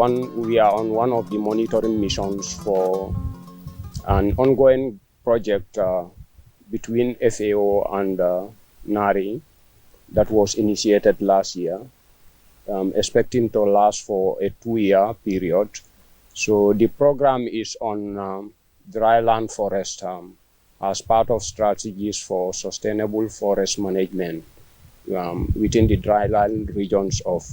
on one of the monitoring missions for an ongoing project between FAO and Nari that was initiated last year, expecting to last for a 2-year period. So the program is on dryland forest as part of strategies for sustainable forest management within the dryland regions of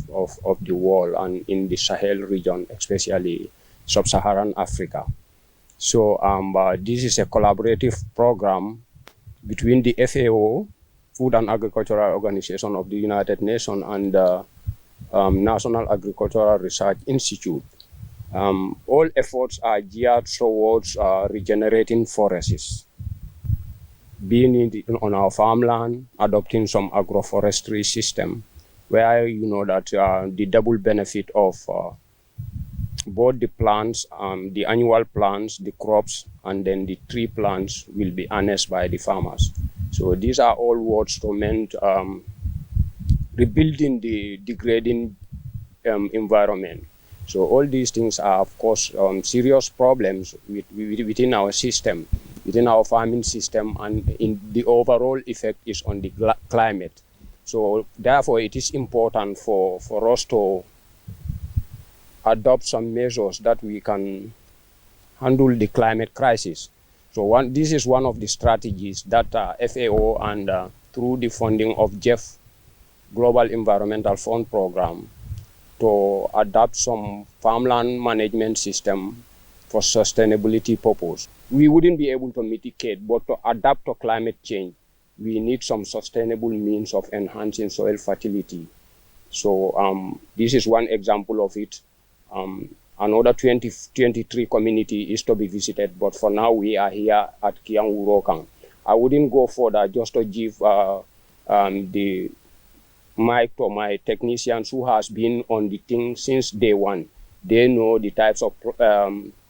the world and in the Sahel region, especially sub-Saharan Africa. So this is a collaborative program between the FAO, Food and Agricultural Organization of the United Nations, and the National Agricultural Research Institute. All efforts are geared towards regenerating forests, being on our farmland, adopting some agroforestry system, where you know that the double benefit of both the plants, the annual plants, the crops, and then the tree plants will be harnessed by the farmers. So these are all words to meant rebuilding the degrading environment. So all these things are, of course, serious problems within our system, within our farming system, and in the overall effect is on the climate. So therefore, it is important for us to adopt some measures that we can handle the climate crisis. So this is one of the strategies that FAO and through the funding of GEF, Global Environmental Fund Program, to adopt some farmland management system for sustainability purpose. We wouldn't be able to mitigate, but to adapt to climate change, we need some sustainable means of enhancing soil fertility. So this is one example of it. Another 23 community is to be visited, but for now we are here at Kiang. I wouldn't go further, just to give the mic to my technicians who has been on the thing since day one. They know the types of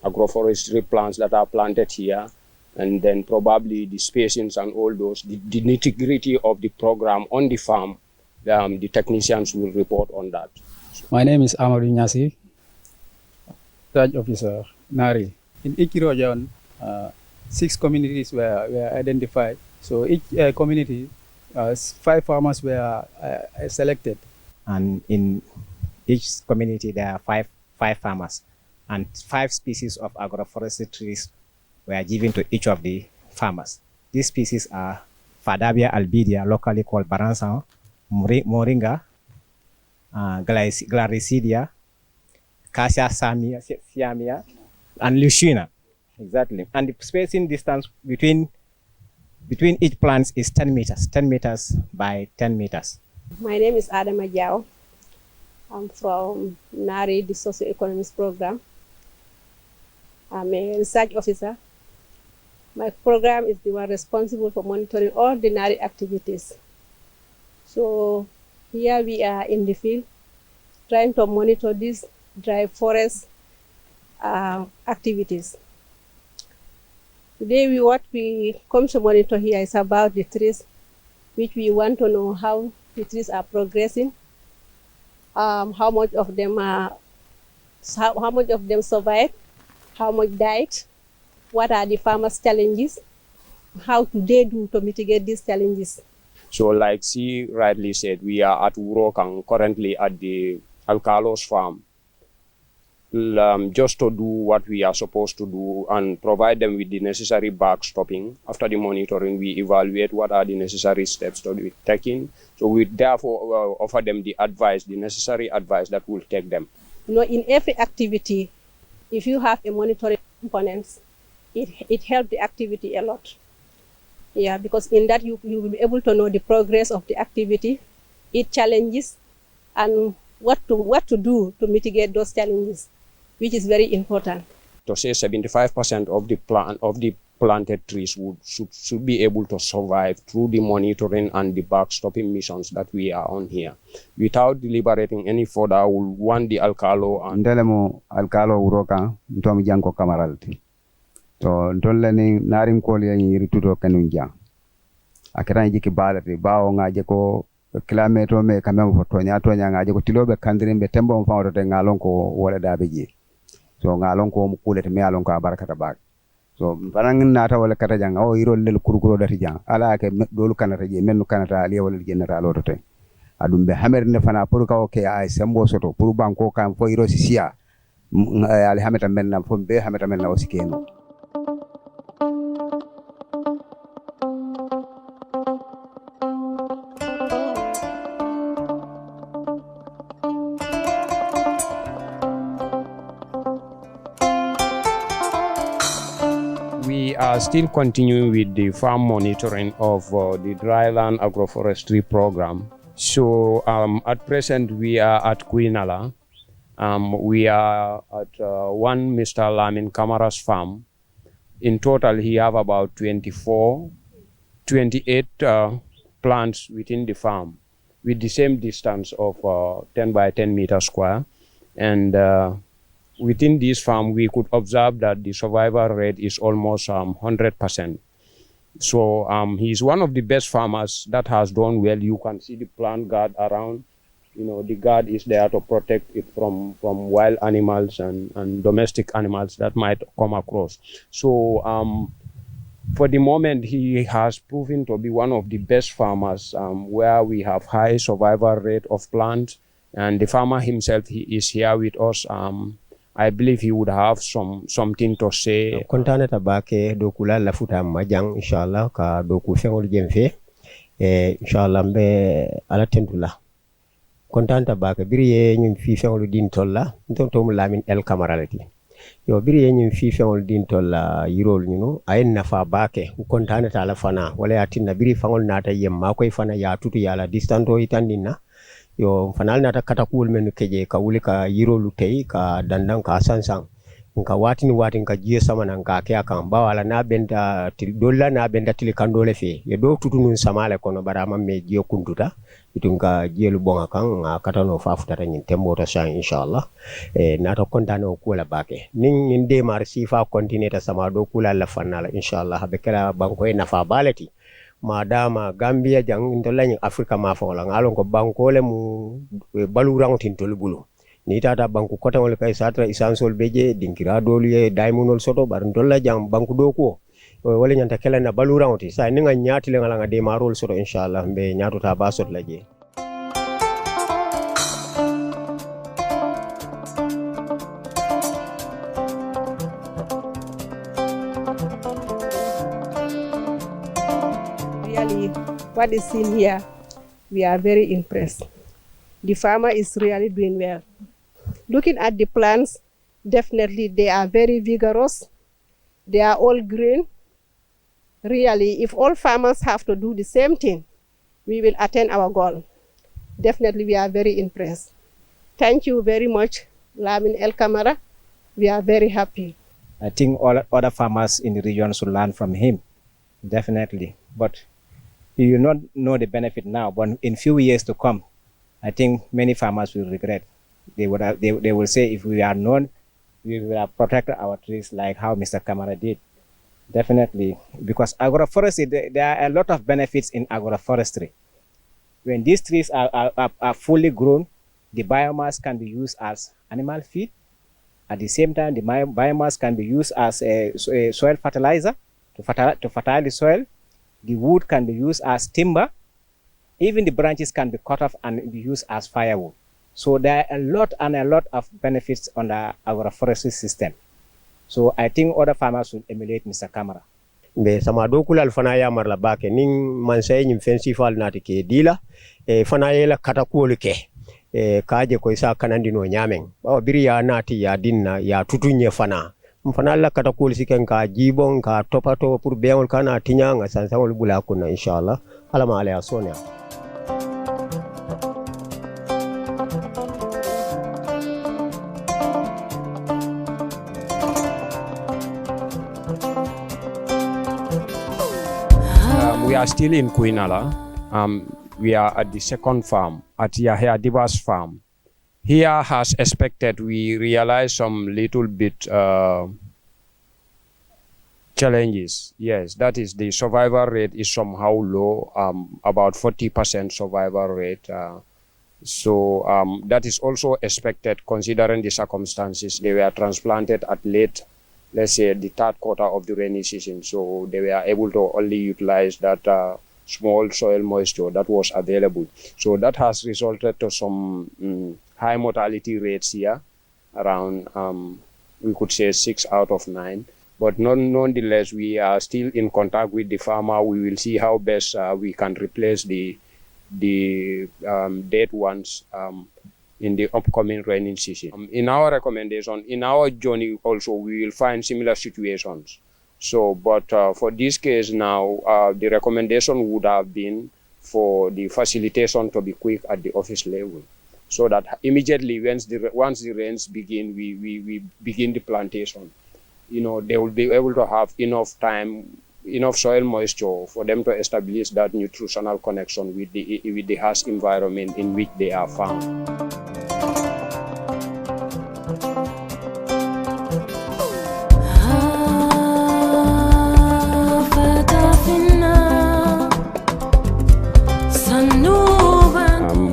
agroforestry plants that are planted here, and then probably the spacings and all those, the nitty-gritty of the program on the farm, the technicians will report on that. My name is Amadou Nyasi, Research Officer, Nari. In each region, 6 communities were identified. So each community, 5 farmers were selected. And in each community, there are five farmers, and 5 species of agroforestry trees were given to each of the farmers. These species are Fadabia albidea, locally called Baransan, Moringa, Glaricidea, Cassia siamia, and Lucina. Exactly. And the spacing distance between each plant is 10 meters by 10 meters. My name is Adama Jao. I'm from Nari, the Socioeconomics Program. I'm a research officer. My program is the one responsible for monitoring all the Nari activities. So here we are in the field, trying to monitor these dry forest activities. Today, what we come to monitor here is about the trees, which we want to know how the trees are progressing, how much of them survived, how much died, what are the farmers' challenges, how do they do to mitigate these challenges. So like she rightly said, we are at Urokang, currently at the Alcalos farm, just to do what we are supposed to do and provide them with the necessary backstopping. After the monitoring, we evaluate what are the necessary steps to be taken. So we therefore offer them the advice, the necessary advice that will take them. You know, in every activity, if you have a monitoring components, it helps the activity a lot. Yeah, because in that you will be able to know the progress of the activity, its challenges, and what to do to mitigate those challenges, which is very important. To say 75% of the planted trees should be able to survive through the monitoring and the backstopping missions that we are on here. Without deliberating any further, I will want the Alcalo and Ndelemo Alcalo Uroka, Ntomi Janko Kamaralti. So Ndoleni Narim Kolia Yiritudo Kanunja. Akirani Jiki Balati, Bao Ngajeko kilomètre me quand même fo toña ngaji ko tiloɓe kandirin ɓe tembo mo fawtote ngalon ko woɗeɗaɓe je so ngalon ko mo kulete mi alon ko a barakata baake so fanan nata wala kata jang o yirol lel kurkuro dati jang ala ke dolu kanata je mennu kanata ali wala jennata loto te adum be hamerne fana pour ka o ke ay sembo soto pour banko kam fo yiro siya ali hameta menna fo be hameta menna o sikeno. We are still continuing with the farm monitoring of the dryland agroforestry program. So at present we are at Quinala. We are at one Mr. Lamin Kamara's farm. In total, he have about 28 plants within the farm with the same distance of 10 by 10 meters square. And within this farm, we could observe that the survival rate is almost 100%. So he's one of the best farmers that has done well. You can see the plant guard around. You know, the guard is there to protect it from wild animals and domestic animals that might come across. So for the moment, he has proven to be one of the best farmers where we have high survival rate of plants. And the farmer himself, he is here with us. I believe he would have something to say. Kontane tabake dokula lafuta majang inshallah ka doku fengol jemfe inshallah mbe ala tentula. Kontane tabake biriye nyum fi fengol din tolla ntonto Lamin El Kamaralati. Yo biriye nyum fi fengol din tolla yirol nyuno ayen nafa bake kontane tala fana wala yatinna biri fengol nata yemma koy fana ya tutu yala distanto itandina. Yo fanal nata katakul menu keje ka wuli ka yirolu tey ka dandan ka sansang nka watin ka jiye sama nan ka kya kan ba wala na benda dolla na benda tili kandole fe ye do tutunun samale kono barama me jiyo kuntuta itun ka jiyelu bonga kan katano fafuta tan tembo to sha inshallah nata kontano kula bake nin de mar sifa continue ta sama do kula la fanala inshallah be kala banko e nafa balati madama Gambia jang ndolani Afrika ma fa wala ngalon ko bankole mu balu rangotin tol bulu ni tata banku kota wala kay satra isansol beje dinkira dolu ye daimunol soto bar ndolla jang banku do ko wala nyanta kala na balu rangoti sa ni nga nyaati le ngala nga de marol soto inshallah be nyaatu ta ba sot la je. What is seen here, we are very impressed. The farmer is really doing well. Looking at the plants, definitely they are very vigorous. They are all green. Really, if all farmers have to do the same thing, we will attain our goal. Definitely, we are very impressed. Thank you very much, Lamin El Kamara. We are very happy. I think all other farmers in the region should learn from him, definitely. But you will not know the benefit now, but in few years to come, I think many farmers will regret. They will say if we are known, we will have protected our trees like how Mr. Kamara did. Definitely, because agroforestry, there are a lot of benefits in agroforestry. When these trees are fully grown, the biomass can be used as animal feed. At the same time, the biomass can be used as a soil fertilizer to fertile the soil. The wood can be used as timber. Even the branches can be cut off and be used as firewood. So there are a lot of benefits on the agroforestry system. So I think other farmers should emulate Mr. Kamara. Be sama dokula alfana ya marla bake ning mansay nyim fensi fal nati ke dila fana yela katakulu ke kaje ko isa kanandi no nyameng bawa biri ya nati ya dinna ya tutunye fana mfana la katakulu siken ka jibon ka topato pour beol kana tinyanga sansa wol bula kuna inshallah alama ala sonia. We are still in Quinala. We are at the second farm, at Yahya Diba's farm. Here, as expected, we realized some little bit Challenges, yes, that is the survival rate is somehow low, about 40% survival rate. So that is also expected considering the circumstances. They were transplanted at late, let's say the third quarter of the rainy season. So they were able to only utilize that small soil moisture that was available. So that has resulted to some high mortality rates here, around, we could say 6 out of 9. But nonetheless, we are still in contact with the farmer. We will see how best we can replace the dead ones in the upcoming rainy season. In our recommendation, in our journey also, we will find similar situations. So, but for this case now, the recommendation would have been for the facilitation to be quick at the office level, so that immediately once the rains begin, we begin the plantation. You know, they will be able to have enough time, enough soil moisture for them to establish that nutritional connection with the harsh environment in which they are found.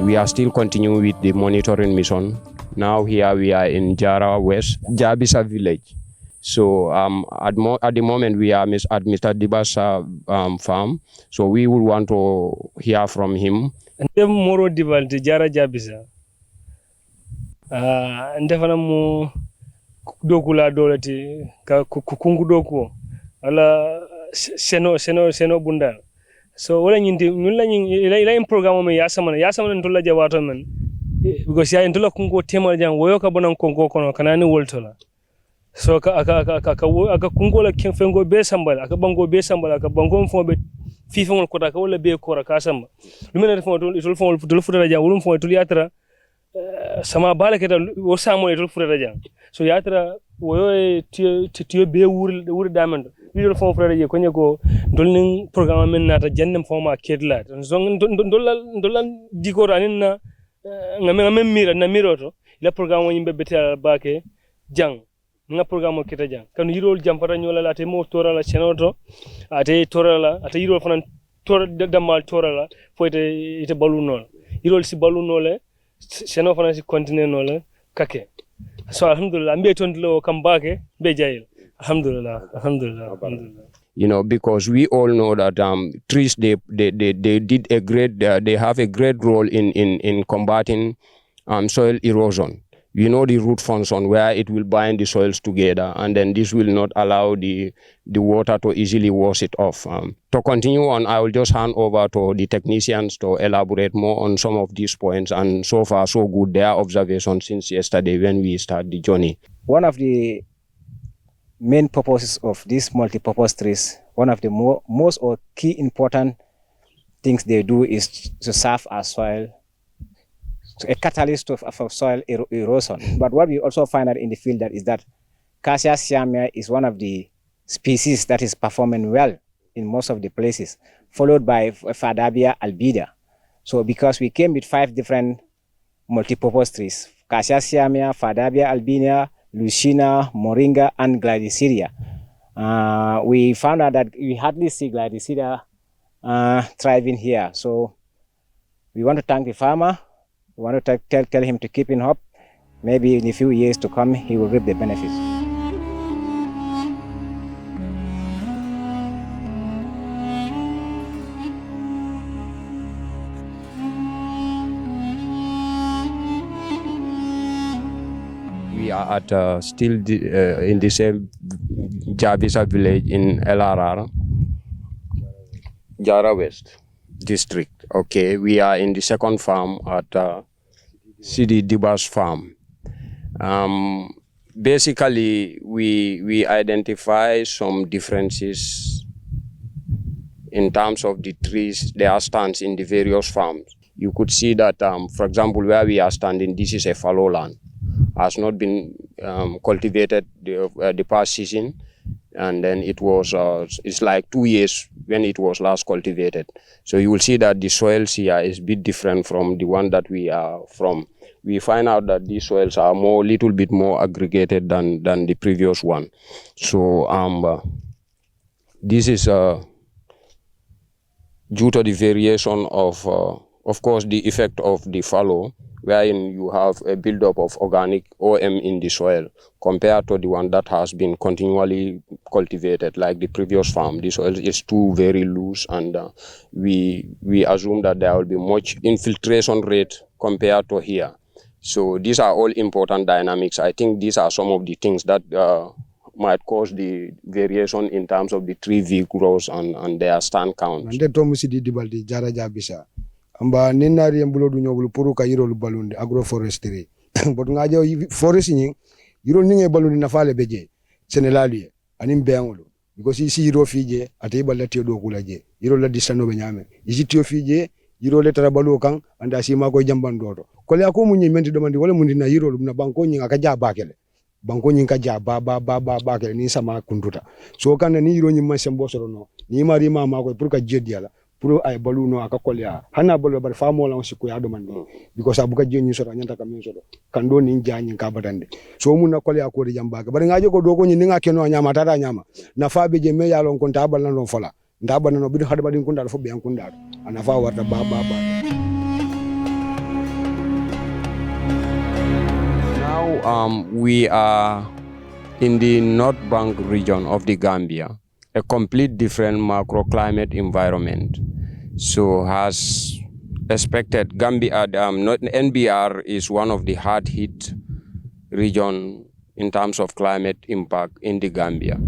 We are still continuing with the monitoring mission. Now here we are in Jara West, Jabisa village. So at the moment we are at Mr. Diba's farm. So we would want to hear from him. Moro Dibal Jara Jabisa. Ndefana mu dokula dolati ka kukungu doku ala seno bunda. So wala nyindi nyulla ila program me yasamana ndola jawato men because ya ndola kungo tema jang woyo ka bonan kongo kono kanani woltola. So aka kungo la fengo be sambala aka bango be sambala aka bango fombe fifon ko ta wala be ko ka samba lumena fon itul fon tul futa jang wulum fon tul yatra sama bala keta wo samo itul futa jang so yatra woyo tiyo be wuri damendo video fon frère je ko nyako dolnin programme men nata jannem foma kedla so dolal diko raninna ngame mira na miroto la programme woni bebetel bake jang nga programme kita jang kan yirol jampata nyola la te mo torala chenoto ate torala ate yirol fanan tor damal torala foite ite balunol yirol si balunole cheno fanan si continue nole kake so alhamdulillah mbe tondlo kambake be jayil. Alhamdulillah. You know, because we all know that trees they did a great they have a great role in combating soil erosion. We know the root function where it will bind the soils together, and then this will not allow the water to easily wash it off. To continue on, I will just hand over to the technicians to elaborate more on some of these points, and so far so good their observations since yesterday when we start the journey. One of the main purposes of these multi-purpose trees, one of the most or key important things they do is to serve as soil, a catalyst of soil erosion. But what we also find out in the field is that Cassia siamia is one of the species that is performing well in most of the places, followed by Fadabia albida. So because we came with 5 different multi-purpose trees, Cassia siamia, Fadabia albina, Lucina, Moringa, and Gladiceria. We found out that we hardly see Gladiceria thriving here. So we want to thank the farmer. We want to tell him to keep in hope. Maybe in a few years to come, he will reap the benefits. We are at still in the same Jabisa village in LRR, Jara West district. Okay, we are in the second farm at Sidi Diba's farm. Basically, we identify some differences in terms of the trees, their stands in the various farms. You could see that, for example, where we are standing, this is a fallow land. Has not been cultivated the past season, and then it was it's like 2 years when it was last cultivated. So you will see that the soils here is a bit different from the one that we are from. We find out that these soils are little bit more aggregated than the previous one. So This is due to the variation of course, the effect of the fallow, wherein you have a buildup of organic OM in the soil compared to the one that has been continually cultivated, like the previous farm. The soil is too very loose, and we assume that there will be much infiltration rate compared to here. So these are all important dynamics. I think these are some of the things that might cause the variation in terms of the tree vigorous and their stand count. Amba ninari yambulo du nyobulu puru ka yiro lu balundi agroforestry but ngajo forest ni yiro ninge balundi na fale beje senelali anim beangolo because isi yiro fije ate balati do kulaje yiro la disano be nyame isi tio fije yiro le tarabalu kan anda si mako jamban doto ko le ko munyi menti do mandi wala mundi na yiro lu na banko nyi aka ja bakele banko nyi ka ja ba bakele ni sama kunduta so kan ni yiro nyi ma sembo soro no ni mari ma mako pour ka jediala pour ay balu no aka kolya hana balu bar famo la siku ya do mandi because abuka jenyi soro nyanta kam soro kando ni janyi ka batande so mun na kolya ko di jamba bar ngaje ko do ko ni nga keno nyama tata nyama na fa be je me ya lon kon tabal na lon fola ndaba no bidu hada badin kunda fo be an kunda ana fa warta ba Now we are in the North Bank region of the Gambia, a complete different macroclimate environment. So as expected, Gambia, NBR is one of the hard hit region in terms of climate impact in the Gambia.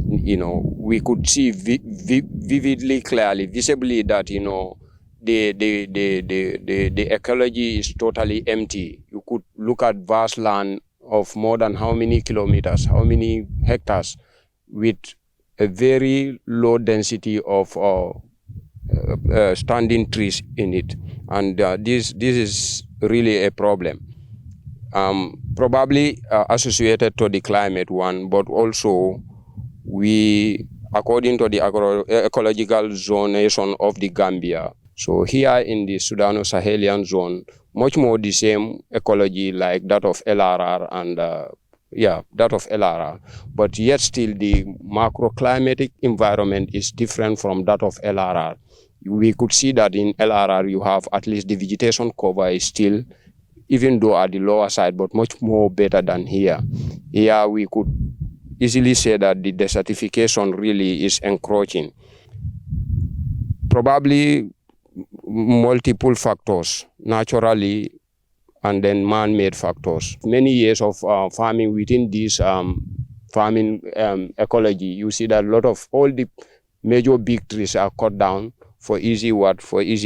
You know, we could see vividly, clearly, visibly that, you know, the ecology is totally empty. You could look at vast land of more than how many kilometers, how many hectares, with a very low density of standing trees in it. And this is really a problem. Probably associated to the climate one, but also we, according to the ecological zonation of the Gambia, so here in the Sudano-Sahelian zone, much more the same ecology like that of LRR and that of LRR, but yet still the macroclimatic environment is different from that of LRR. We could see that in LRR you have at least the vegetation cover is still, even though at the lower side, but much more better than here. Here we could easily say that the desertification really is encroaching. Probably multiple factors, naturally, and then man-made factors. Many years of farming within this farming ecology, you see that a lot of all the major big trees are cut down for easy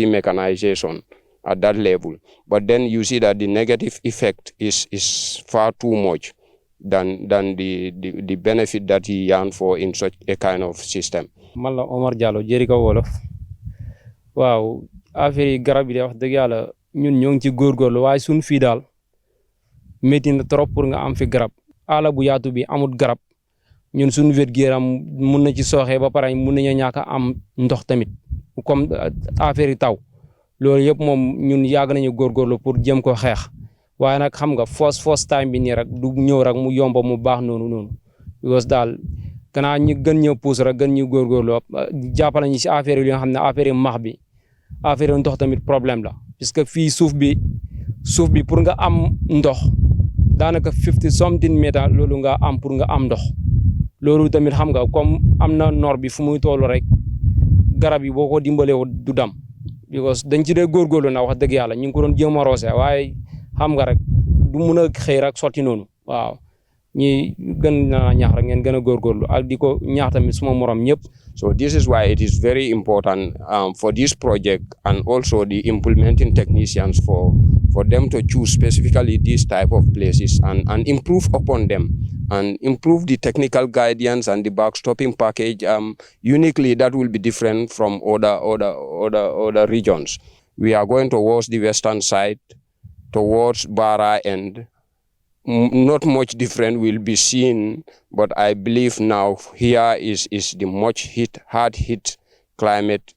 mechanization at that level. But then you see that the negative effect is far too much than the benefit that he yearned for in such a kind of system. Malla Omar Diallo Jericho Wolof. Waaw affaire garab yi wax deug yalla ñun ñong ci gorgorlu way suñ fi dal metti na trop pour nga am fi garab ala bu yaatu bi amut garab ñun suñ wet geeram mën na ci soxé ba paré mën nañu ñaka am ndox tamit comme affaire taw loolu yëpp mom ñun yag nañu gorgorlu pour jëm ko xex waye nak xam nga force time bi ni rek du ñew rek mu yomb mu baax nonu because dal kana ñu gën ñew pousse rek gën ñu gorgorlu jappal ñi ci affaire yi nga xamne affaire max bi affaire ndox tamit problème la puisque fi souf bi pour nga am ndox danaka 50 something meter lolu nga am pour nga am ndox lolu tamit xam nga comme amna nord bi fu muy tollu rek garab yi boko dimbalé du dam because dañ ci dé gorgorlu na wax deug yalla ñu ko doon jëm rosé waye xam nga rek du mëna xey rek soti nonu waaw ñi gën na ñaax rek ngeen gëna gorgorlu ak diko ñaax tamit suma morom ñep. So this is why it is very important for this project and also the implementing technicians for them to choose specifically these type of places and improve upon them and improve the technical guidance and the backstopping package uniquely that will be different from other regions. We are going towards the western side, towards Bara end. Not much different will be seen, but I believe now here is the much hard hit climate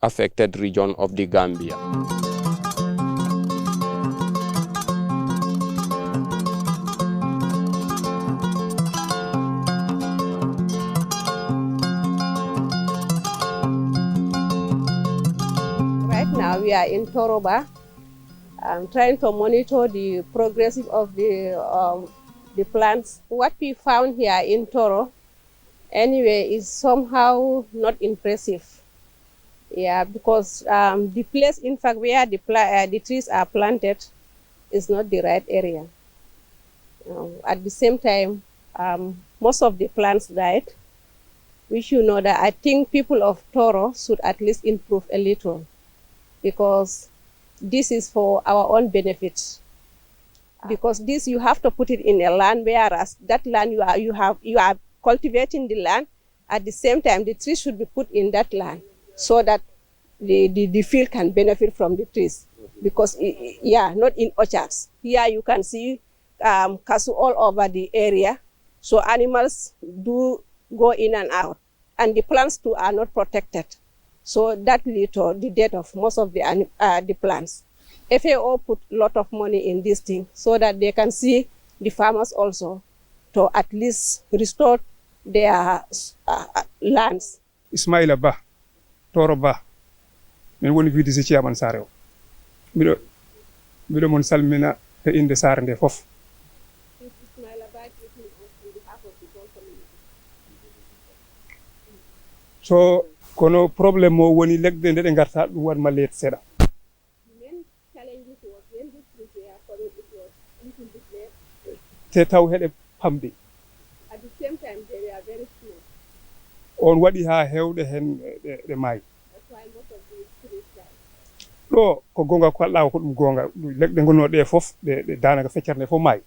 affected region of the Gambia. here in Toroba. I'm trying to monitor the progress of the plants. What we found here in Toro, anyway, is somehow not impressive. Yeah, because the place, in fact, where the trees are planted is not the right area. At the same time, most of the plants died. We should know that I think people of Toro should at least improve a little, because this is for our own benefit. Because this, you have to put it in a land, whereas that land you are cultivating the land. At the same time, the trees should be put in that land so that the field can benefit from the trees. Because not in orchards. Here you can see cashew all over the area, so animals do go in and out, and the plants too are not protected. So that leads to the death of most of the plants. FAO put a lot of money in this thing so that they can see the farmers also to at least restore their lands. Ismaila Ba, Toro Ba, min woni wiide si ciyaman sare o. Miɗo mon salmina e inde sare nde fof. So kono probléme mo woni legɗe nde ɗe garta ɗum wanma leet seeɗa. Te taw heɗe pamɗi. At the same time, they are very small. On waɗi ha hewɗe hen ɗe maayi. That's why most of these trees die. Ɗo ko gonga ko kalɗa ko ɗum gonga, legɗe gonno ɗe fof ɗe danaka feccere nde fof maayi.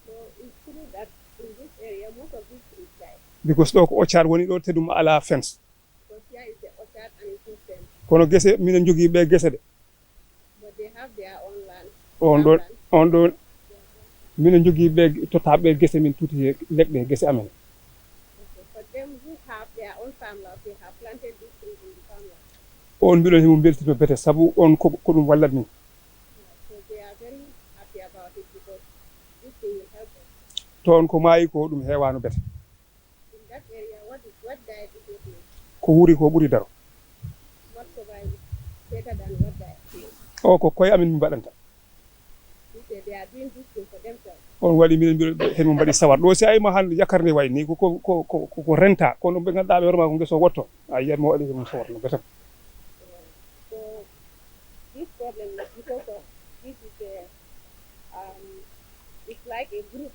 So it's true that in this area most of these trees die. Because ɗo ko orchard woni ɗo te ɗum ala fence. Because here is the orchard and it's no fence. Kono gese minen jogii ɓe gese ɗe. But they have their own land. On ɗo minen jogii ɓe tottaɓe gese min tuti leɗɗe gese amen. For them who have their own farmland, they have planted these trees in the farmland. On mbiɗon himo beltino bete sabu on ko ɗum wallat min. So they are very happy about it because this thing will help them. Toon ko maayi ko ɗum heewano bete. In that area, what died is what is. Ko wuri ko ɓuri daro. What survived better than what died. O ko koye amin min mbaɗanta. They are doing this thing for themselves. On waɗi minen mbiɗo hen mo mbaɗi sawar ɗo si ayima hande yakkar nde wayi ni ko renta kono ɓe ganduɗa ɓe horma ko geso wotto a yiyat mo waɗi mum sawar no betam. So this problem is because of this is it's like a group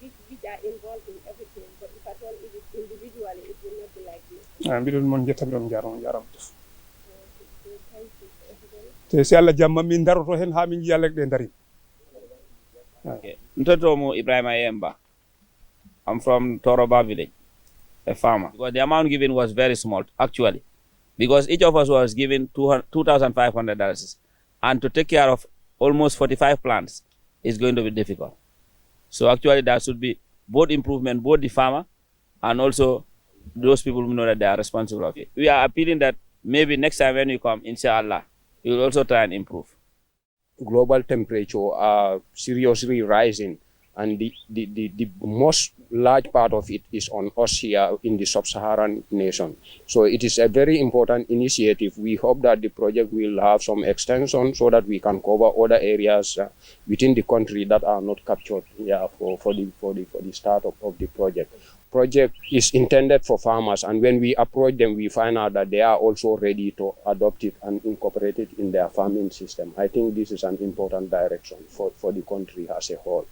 which are involved in everything, but if at all it is individually it will not be like this. Mbiɗon mon jetta mbiɗon jarama def. So thank you for everybody. Te si Allah jamma min daroto hen ha min jiya legɗe dari. Okay. Ntotomo Ibrahima Yemba. I'm from Toroba village, a farmer. Because the amount given was very small, actually. Because each of us was given $2,500. And to take care of almost 45 plants is going to be difficult. So actually there should be both improvement, both the farmer and also those people who know that they are responsible of it. We are appealing that maybe next time when we come, inshallah, we will also try and improve. Global temperature are seriously rising, and the most large part of it is on us here in the sub-Saharan nation. So it is a very important initiative. We hope that the project will have some extension so that we can cover other areas within the country that are not captured for the start of the project. Project is intended for farmers, and when we approach them, we find out that they are also ready to adopt it and incorporate it in their farming system. I think this is an important direction for the country as a whole.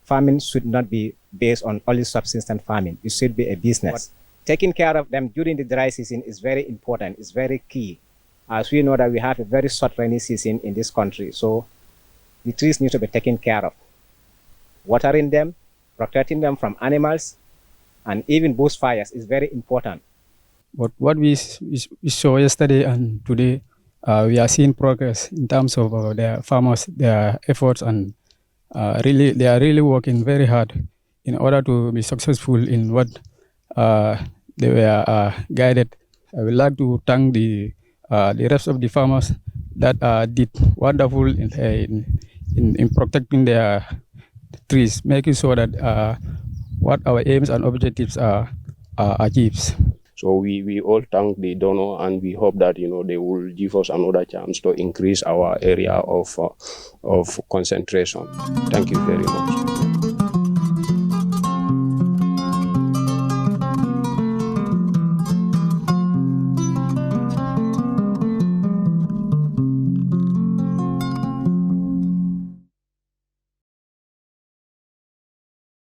Farming should not be based on only subsistence farming. It should be a business. But taking care of them during the dry season is very important. It's very key. As we know that we have a very short rainy season in this country, so the trees need to be taken care of. Watering them, protecting them from animals, and even bushfires is very important. But what we saw yesterday and today, we are seeing progress in terms of their farmers, their efforts, and they are really working very hard in order to be successful in what they were guided. I would like to thank the rest of the farmers that did wonderful in protecting their trees, making sure that what our aims and objectives are achieved. So we all thank the donor, and we hope that they will give us another chance to increase our area of concentration. Thank you very much.